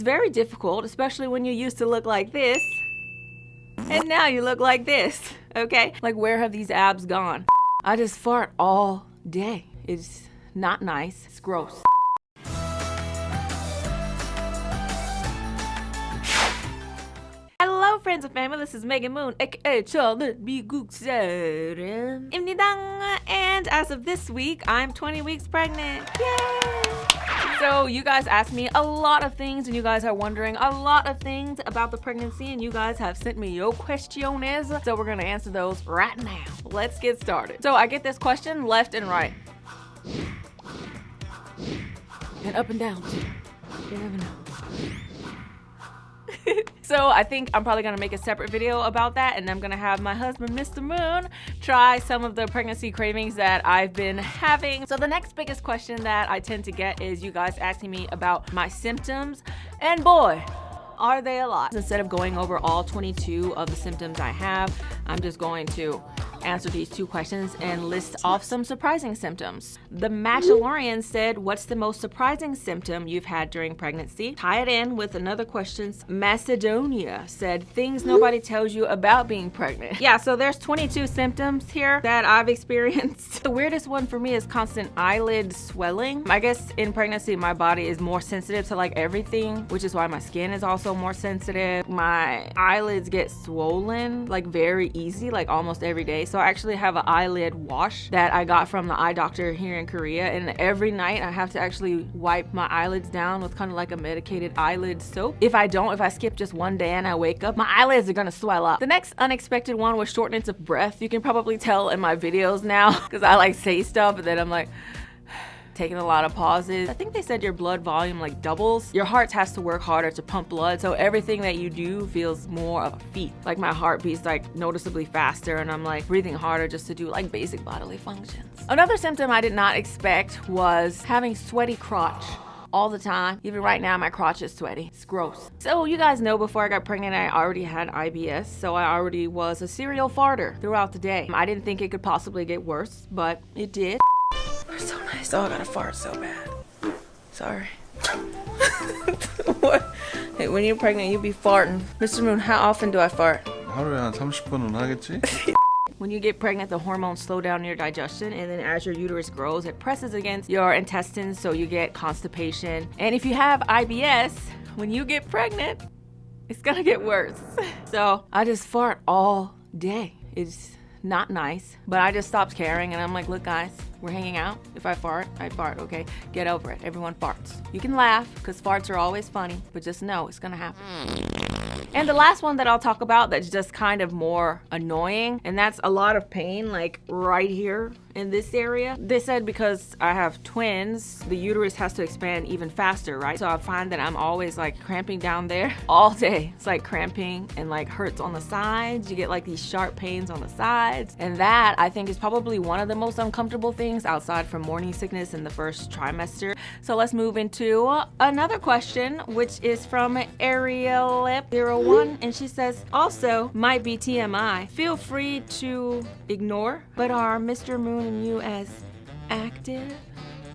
It's very difficult, especially when you used to look like this and now you look like this, okay? Like, where have these abs gone? I just fart all day. It's not nice. It's gross. Hello friends and family, this is Megan Moon, aka Charlotte B. Guksarim입니다. And as of this week, I'm 20 weeks pregnant. Yay! So you guys asked me a lot of things and you guys are wondering a lot of things about the pregnancy and you guys have sent me your questions. So we're gonna answer those right now. Let's get started. So I get this question left and right. And up and down too. You never know. So I think I'm probably gonna make a separate video about that, and I'm gonna have my husband, Mr. Moon, try some of the pregnancy cravings that I've been having. So the next biggest question that I tend to get is you guys asking me about my symptoms, and boy, are they a lot. Instead of going over all 22 of the symptoms I have, I'm just going to answer these two questions and list off some surprising symptoms. The Matchalorian said, what's the most surprising symptom you've had during pregnancy? Tie it in with another question. Macedonia said, things nobody tells you about being pregnant. Yeah, so there's 22 symptoms here that I've experienced. The weirdest one for me is constant eyelid swelling. I guess in pregnancy, my body is more sensitive to like everything, which is why my skin is also more sensitive. My eyelids get swollen like very easy, like almost every day. So I actually have an eyelid wash that I got from the eye doctor here in Korea, and every night I have to actually wipe my eyelids down with kind of like a medicated eyelid soap. If I skip just one day and I wake up, my eyelids are gonna swell up. The next unexpected one was shortness of breath. You can probably tell in my videos now because I like say stuff and then I'm like taking a lot of pauses. I think they said your blood volume like doubles. Your heart has to work harder to pump blood, so everything that you do feels more of a feat. Like my heart beats like noticeably faster and I'm like breathing harder just to do like basic bodily functions. Another symptom I did not expect was having sweaty crotch all the time. Even right now, my crotch is sweaty. It's gross. So you guys know before I got pregnant, I already had IBS, so I already was a serial farter throughout the day. I didn't think it could possibly get worse, but it did. They're so nice. Oh, I gotta fart so bad. Sorry. What? Hey, when you're pregnant, you be farting. Mr. Moon, how often do I fart? 하루에 한 30번은 하겠지? When you get pregnant, the hormones slow down your digestion, and then as your uterus grows, it presses against your intestines, so you get constipation. And if you have IBS, when you get pregnant, it's gonna get worse. So I just fart all day. It's not nice, but I just stopped caring and I'm like, look guys, we're hanging out. If I fart, I fart, okay? Get over it. Everyone farts. You can laugh because farts are always funny, but just know it's gonna happen. And the last one that I'll talk about that's just kind of more annoying, and that's a lot of pain like right here in this area. They said because I have twins, the uterus has to expand even faster, right? So I find that I'm always like cramping down there all day. It's like cramping and like hurts on the sides. You get like these sharp pains on the sides. And that I think is probably one of the most uncomfortable things outside from morning sickness in the first trimester. So let's move into another question, which is from Ariel01, and she says, also might be TMI. Feel free to ignore, but are Mr. Moon and you as active?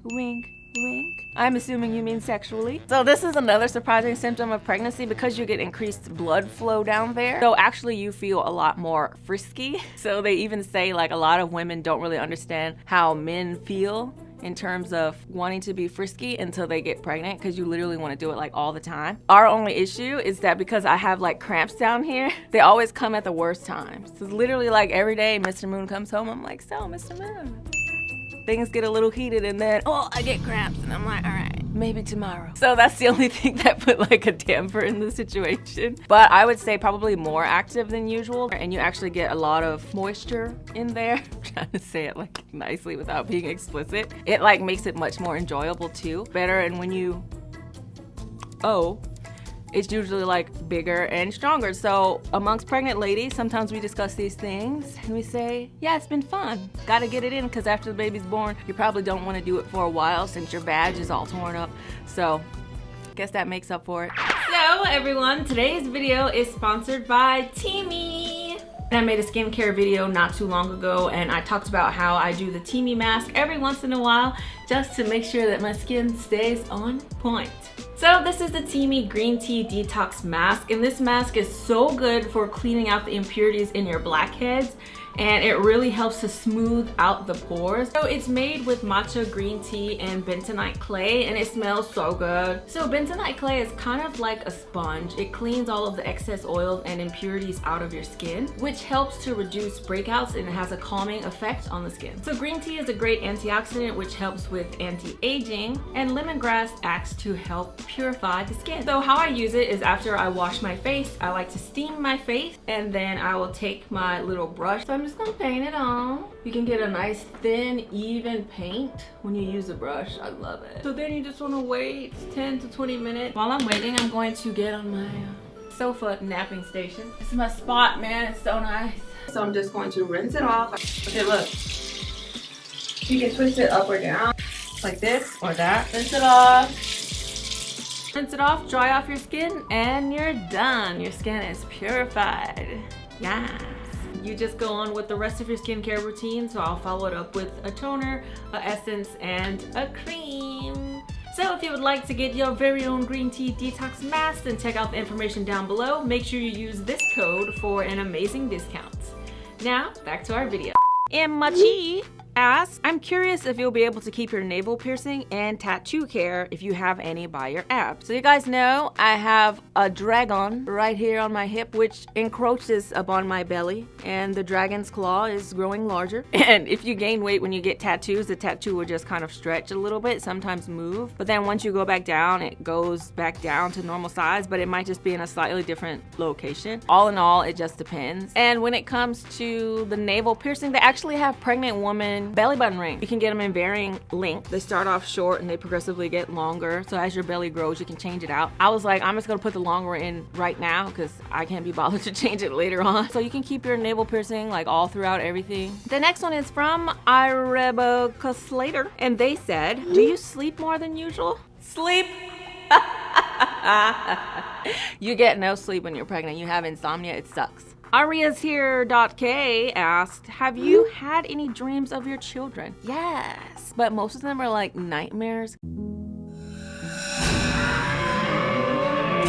Wink, wink. I'm assuming you mean sexually. So this is another surprising symptom of pregnancy because you get increased blood flow down there. So actually you feel a lot more frisky. So they even say like a lot of women don't really understand how men feel in terms of wanting to be frisky until they get pregnant, because you literally want to do it like all the time. Our only issue is that because I have like cramps down here, they always come at the worst times. So literally like every day Mr. Moon comes home, I'm like, so Mr. Moon, things get a little heated and then, oh, I get cramps and I'm like, all right, maybe tomorrow. So that's the only thing that put like a damper in the situation. But I would say probably more active than usual, and you actually get a lot of moisture in there. I'm trying to say it like nicely without being explicit. It like makes it much more enjoyable too. Better, and when you, it's usually like bigger and stronger. So amongst pregnant ladies, sometimes we discuss these things and we say, yeah, it's been fun. Gotta get it in because after the baby's born, you probably don't want to do it for a while since your badge is all torn up. So guess that makes up for it. So everyone, today's video is sponsored by Teami. I made a skincare video not too long ago and I talked about how I do the Teami mask every once in a while just to make sure that my skin stays on point. So this is the Teamy Green Tea Detox Mask, and this mask is so good for cleaning out the impurities in your blackheads, and it really helps to smooth out the pores. So it's made with matcha green tea and bentonite clay, and it smells so good. So bentonite clay is kind of like a sponge. It cleans all of the excess oils and impurities out of your skin, which helps to reduce breakouts, and it has a calming effect on the skin. So green tea is a great antioxidant which helps with anti-aging, and lemongrass acts to help purify the skin. So how I use it is after I wash my face, I like to steam my face, and then I will take my little brush. So I'm just gonna paint it on. You can get a nice thin, even paint when you use a brush. I love it. So then you just wanna wait 10 to 20 minutes. While I'm waiting, I'm going to get on my sofa napping station. This is my spot, man. It's so nice. So I'm just going to rinse it off. Okay, look. You can twist it up or down, like this or that. Rinse it off. Rinse it off, dry off your skin, and you're done. Your skin is purified. Yes. You just go on with the rest of your skincare routine, so I'll follow it up with a toner, an essence, and a cream. So if you would like to get your very own green tea detox mask, then check out the information down below. Make sure you use this code for an amazing discount. Now, back to our video. Machi asks, I'm curious if you'll be able to keep your navel piercing and tattoo care if you have any by your abs. So you guys know I have a dragon right here on my hip which encroaches upon my belly, and the dragon's claw is growing larger. And if you gain weight when you get tattoos, the tattoo will just kind of stretch a little bit, sometimes move, but then once you go back down, it goes back down to normal size, but it might just be in a slightly different location. All in all, it just depends. And when it comes to the navel piercing, they actually have pregnant women belly button rings. You can get them in varying length. They start off short and they progressively get longer. So as your belly grows, you can change it out. I was like, I'm just gonna put the longer in right now because I can't be bothered to change it later on. So you can keep your navel piercing like all throughout everything. The next one is from Irebecca Slater, and they said, do you sleep more than usual? Sleep? You get no sleep when you're pregnant. You have insomnia, it sucks. Ariashere.k asked, have you had any dreams of your children? Yes, but most of them are like nightmares.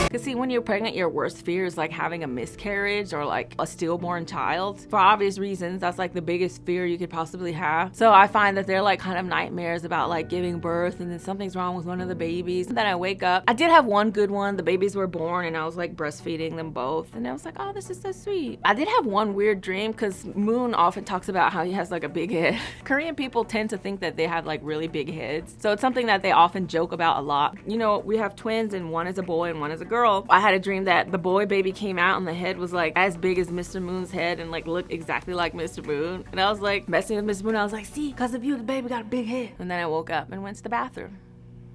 Because see, when you're pregnant, your worst fear is like having a miscarriage or like a stillborn child. For obvious reasons, that's like the biggest fear you could possibly have. So I find that they're like kind of nightmares about like giving birth and then something's wrong with one of the babies. And then I wake up. I did have one good one. The babies were born and I was like breastfeeding them both. And I was like, oh, this is so sweet. I did have one weird dream because Moon often talks about how he has like a big head. Korean people tend to think that they have like really big heads. So it's something that they often joke about a lot. You know, we have twins and one is a boy and one is a girl. I had a dream that the boy baby came out and the head was like as big as Mr. Moon's head and like looked exactly like Mr. Moon. And I was like messing with Mr. Moon. I was like, see, because of you, the baby got a big head. And then I woke up and went to the bathroom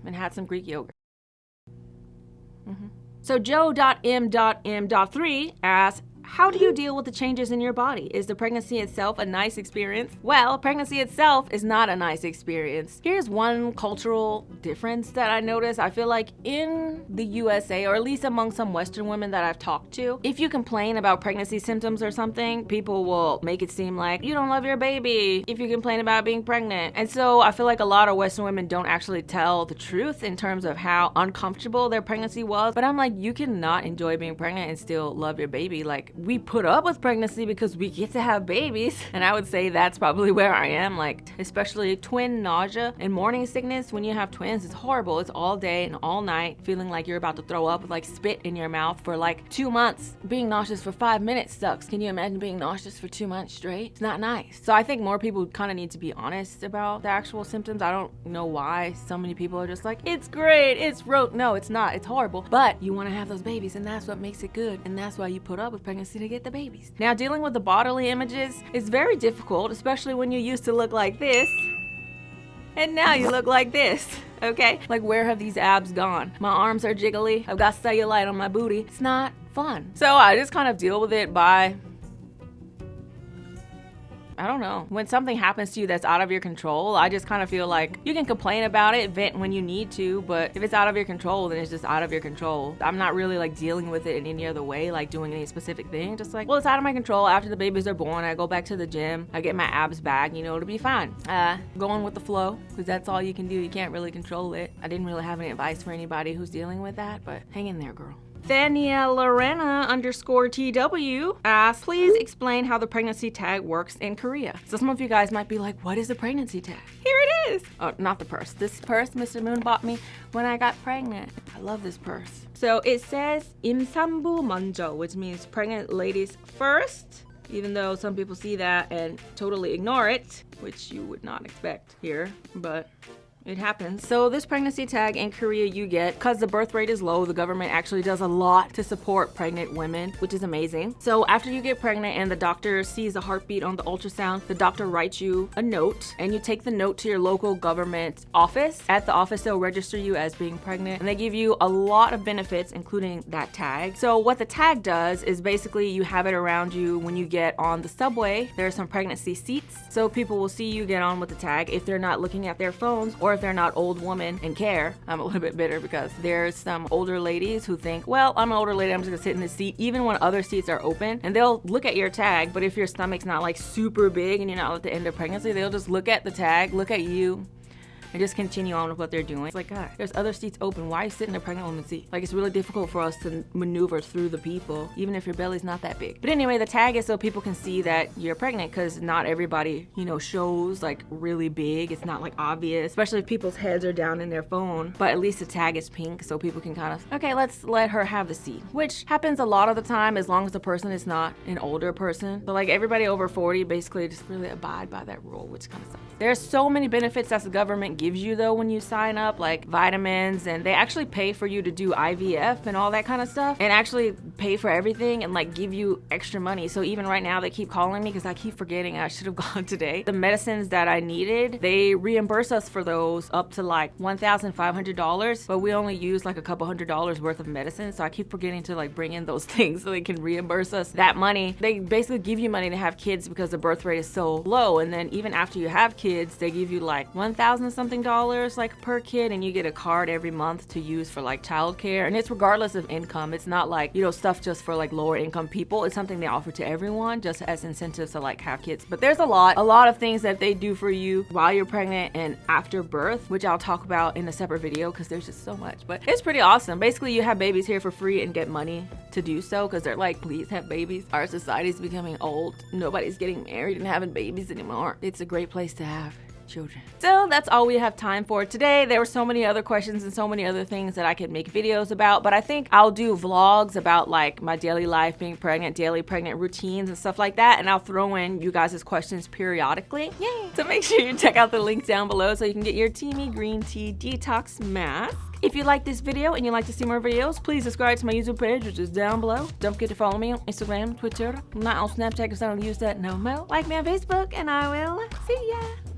and had some Greek yogurt. So Joe.m.m.3 asks, how do you deal with the changes in your body? Is the pregnancy itself a nice experience? Well, pregnancy itself is not a nice experience. Here's one cultural difference that I noticed. I feel like in the USA, or at least among some Western women that I've talked to, if you complain about pregnancy symptoms or something, people will make it seem like you don't love your baby if you complain about being pregnant. And so I feel like a lot of Western women don't actually tell the truth in terms of how uncomfortable their pregnancy was. But I'm like, you cannot enjoy being pregnant and still love your baby. Like, we put up with pregnancy because we get to have babies. And I would say that's probably where I am, like especially twin nausea and morning sickness. When you have twins, it's horrible. It's all day and all night feeling like you're about to throw up with like spit in your mouth for like 2 months. Being nauseous for 5 minutes sucks. Can you imagine being nauseous for 2 months straight? It's not nice. So I think more people kind of need to be honest about the actual symptoms. I don't know why so many people are just like, it's great, it's no, it's not, it's horrible. But you want to have those babies and that's what makes it good. And that's why you put up with pregnancy, to get the babies. Now, dealing with the bodily images is very difficult, especially when you used to look like this and now you look like this. Okay, like where have these abs gone? My arms are jiggly, I've got cellulite on my booty. It's not fun. So I just kind of deal with it by I don't know. When something happens to you that's out of your control, I just kind of feel like you can complain about it, vent when you need to, but if it's out of your control, then it's just out of your control. I'm not really like dealing with it in any other way, like doing any specific thing. Just like, well, it's out of my control. After the babies are born, I go back to the gym, I get my abs back, you know, it'll be fine. Going with the flow, because that's all you can do. You can't really control it. I didn't really have any advice for anybody who's dealing with that, but hang in there, girl. Thania Lorena _TW asks, please explain how the pregnancy tag works in Korea. So some of you guys might be like, what is a pregnancy tag? Here it is. Oh, not the purse. This purse Mr. Moon bought me when I got pregnant. I love this purse. So it says 임산부 먼저, which means pregnant ladies first, even though some people see that and totally ignore it, which you would not expect here, but it happens. So this pregnancy tag in Korea you get, because the birth rate is low, the government actually does a lot to support pregnant women, which is amazing. So after you get pregnant and the doctor sees the heartbeat on the ultrasound, the doctor writes you a note and you take the note to your local government office. At the office, they'll register you as being pregnant and they give you a lot of benefits, including that tag. So what the tag does is basically you have it around you when you get on the subway. There are some pregnancy seats, so people will see you get on with the tag if they're not looking at their phones or if they're not old women and care. I'm a little bit bitter because there's some older ladies who think, well, I'm an older lady, I'm just gonna sit in this seat even when other seats are open, and they'll look at your tag, but if your stomach's not like super big and you're not at the end of pregnancy, they'll just look at the tag, look at you, and just continue on with what they're doing. It's like, God, there's other seats open. Why are you sitting in a pregnant woman's seat? Like, it's really difficult for us to maneuver through the people, even if your belly's not that big. But anyway, the tag is so people can see that you're pregnant, because not everybody, you know, shows like really big. It's not like obvious, especially if people's heads are down in their phone. But at least the tag is pink, so people can kind of, okay, let's let her have the seat, which happens a lot of the time as long as the person is not an older person. But like everybody over 40 basically just really abide by that rule, which kind of sucks. There's so many benefits that the government gives you though when you sign up, like vitamins, and they actually pay for you to do IVF and all that kind of stuff, and actually pay for everything and like give you extra money. So even right now they keep calling me because I keep forgetting I should have gone today. The medicines that I needed, they reimburse us for those up to like $1,500, but we only use like a couple $100s worth of medicine, so I keep forgetting to like bring in those things so they can reimburse us that money. They basically give you money to have kids because the birth rate is so low, and then even after you have kids, they give you like $1,000 something like per kid, and you get a card every month to use for like childcare, and it's regardless of income. It's not like, you know, stuff just for like lower income people. It's something they offer to everyone just as incentives to like have kids. But there's a lot of things that they do for you while you're pregnant and after birth, which I'll talk about in a separate video because there's just so much. But it's pretty awesome. Basically, you have babies here for free and get money to do so because they're like, please have babies. Our society's becoming old. Nobody's getting married and having babies anymore. It's a great place to have children. So that's all we have time for today. There were so many other questions and so many other things that I could make videos about, but I think I'll do vlogs about like my daily life being pregnant, daily pregnant routines and stuff like that, and I'll throw in you guys' questions periodically. Yay! So make sure you check out the link down below so you can get your Teamy Green Tea Detox Mask. If you like this video and you'd like to see more videos, please subscribe to my YouTube page, which is down below. Don't forget to follow me on Instagram, Twitter. I'm not on Snapchat because I don't use that no more. Like me on Facebook, and I will see ya.